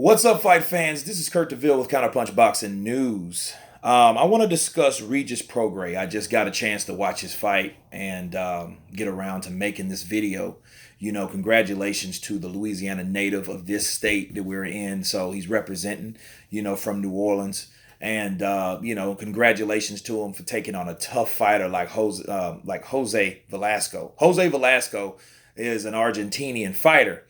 What's up, fight fans? This is Kurt DeVille with Counterpunch Boxing News. I want to discuss Regis Prograis. I just got a chance to watch his fight and get around to making this video. Congratulations to the Louisiana native of this state that we're in. So he's representing, from New Orleans. And, congratulations to him for taking on a tough fighter like Jose Velasco. Jose Velasco is an Argentinian fighter,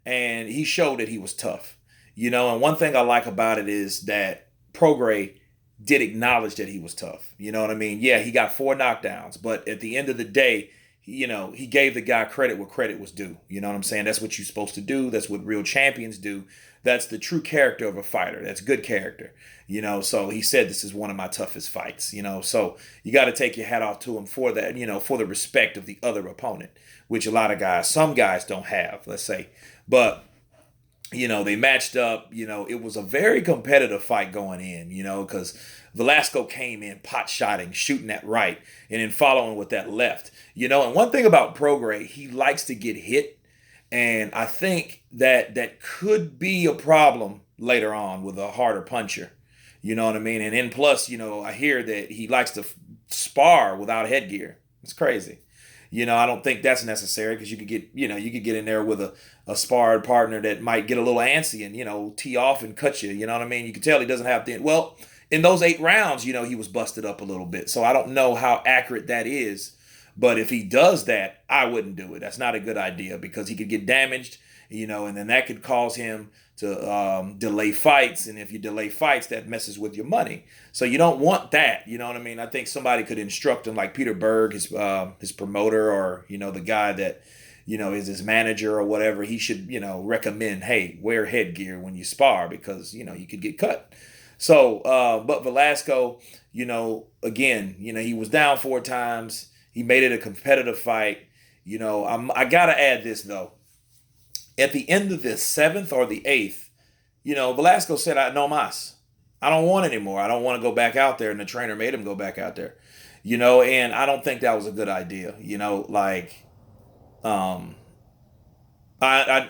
and he showed that he was tough. And one thing I like about it is that Prograis did acknowledge that he was tough. You know what I mean? Yeah, he got 4 knockdowns, but at the end of the day, he gave the guy credit where credit was due. You know what I'm saying? That's what you're supposed to do. That's what real champions do. That's the true character of a fighter. That's good character. So he said this is one of my toughest fights. So you got to take your hat off to him for that, for the respect of the other opponent, which some guys don't have, let's say. But they matched up. It was a very competitive fight going in, because Velasco came in pot shotting, shooting that right, and then following with that left. And one thing about Prograis, he likes to get hit. And I think that could be a problem later on with a harder puncher. You know what I mean? And then plus, I hear that he likes to spar without headgear. It's crazy. I don't think that's necessary because you could get in there with a sparred partner that might get a little antsy and, tee off and cut you. You know what I mean? You can tell he doesn't have the, well, in those 8 rounds, he was busted up a little bit. So I don't know how accurate that is. But if he does that, I wouldn't do it. That's not a good idea because he could get damaged, and then that could cause him to delay fights. And if you delay fights, that messes with your money. So you don't want that. You know what I mean? I think somebody could instruct him, like Peter Berg, his promoter, or, the guy that, is his manager or whatever. He should, recommend, hey, wear headgear when you spar because, you could get cut. So, but Velasco, again, he was down 4 times. He made it a competitive fight. I got to add this, though. At the end of the 7th or the 8th, Velasco said, no mas. I don't want anymore. I don't want to go back out there. And the trainer made him go back out there. And I don't think that was a good idea. I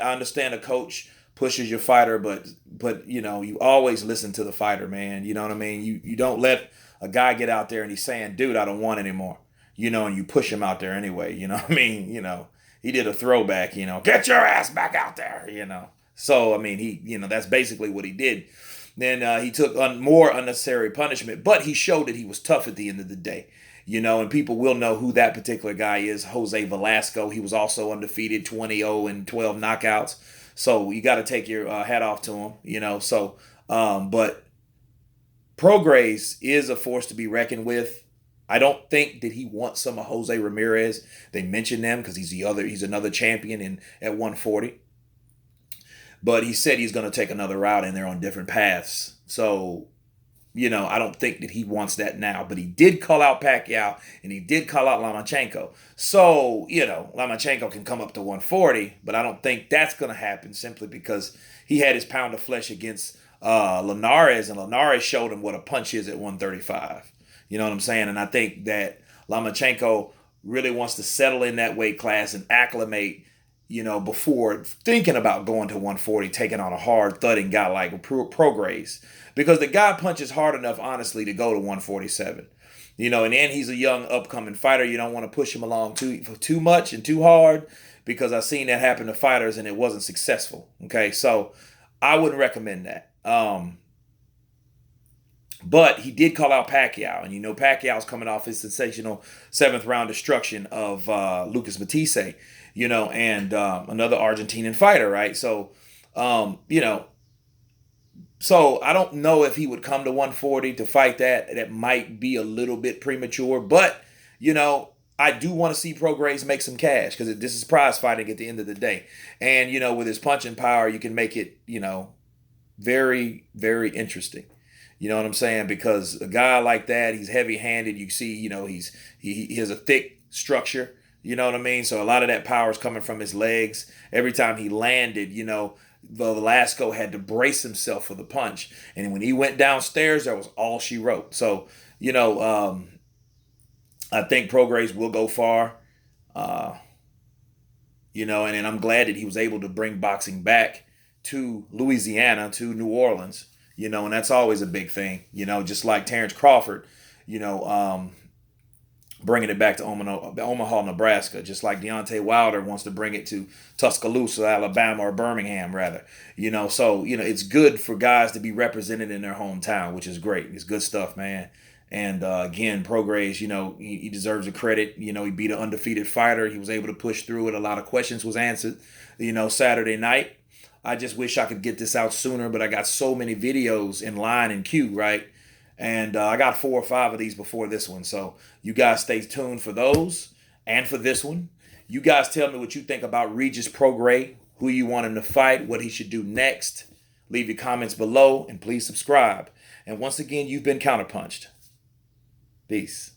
understand a coach pushes your fighter, but you always listen to the fighter, man. You know what I mean? You don't let a guy get out there and he's saying, dude, I don't want anymore. And you push him out there anyway. You know what I mean? He did a throwback, get your ass back out there. So, I mean, that's basically what he did. Then he took on more unnecessary punishment, but he showed that he was tough at the end of the day. And people will know who that particular guy is, Jose Velasco. He was also undefeated, 20-0 and 12 knockouts. So you got to take your hat off to him, So, but Prograis is a force to be reckoned with. I don't think that he wants some of Jose Ramirez. They mentioned them because he's another champion at 140. But he said he's going to take another route and they're on different paths. So, I don't think that he wants that now. But he did call out Pacquiao and he did call out Lomachenko. So, Lomachenko can come up to 140, but I don't think that's going to happen simply because he had his pound of flesh against Linares, and Linares showed him what a punch is at 135. You know what I'm saying? And I think that Lomachenko really wants to settle in that weight class and acclimate, before thinking about going to 140, taking on a hard thudding guy like Prograis. Because the guy punches hard enough, honestly, to go to 147. And then he's a young upcoming fighter. You don't want to push him along too much and too hard because I've seen that happen to fighters and it wasn't successful. Okay, so I wouldn't recommend that. But he did call out Pacquiao, and Pacquiao's coming off his sensational 7th-round destruction of Lucas Matthysse, and another Argentinian fighter, right? So, so I don't know if he would come to 140 to fight that. That might be a little bit premature, but I do want to see Prograis make some cash because this is prize fighting at the end of the day, and with his punching power, you can make it, very, very interesting. You know what I'm saying? Because a guy like that, he's heavy-handed. You see, he has a thick structure. You know what I mean? So a lot of that power is coming from his legs. Every time he landed, Velasco had to brace himself for the punch. And when he went downstairs, that was all she wrote. So, I think Prograis will go far. And then I'm glad that he was able to bring boxing back to Louisiana, to New Orleans, and that's always a big thing, just like Terrence Crawford, you know, bringing it back to Omaha, Nebraska, just like Deontay Wilder wants to bring it to Tuscaloosa, Alabama, or Birmingham, rather. So it's good for guys to be represented in their hometown, which is great. It's good stuff, man. And again, Prograis, he deserves the credit. He beat an undefeated fighter. He was able to push through it. A lot of questions was answered, Saturday night. I just wish I could get this out sooner, but I got so many videos in line and queue, right? And I got 4 or 5 of these before this one. So you guys stay tuned for those and for this one. You guys tell me what you think about Regis Prograis, who you want him to fight, what he should do next. Leave your comments below and please subscribe. And once again, you've been counterpunched. Peace.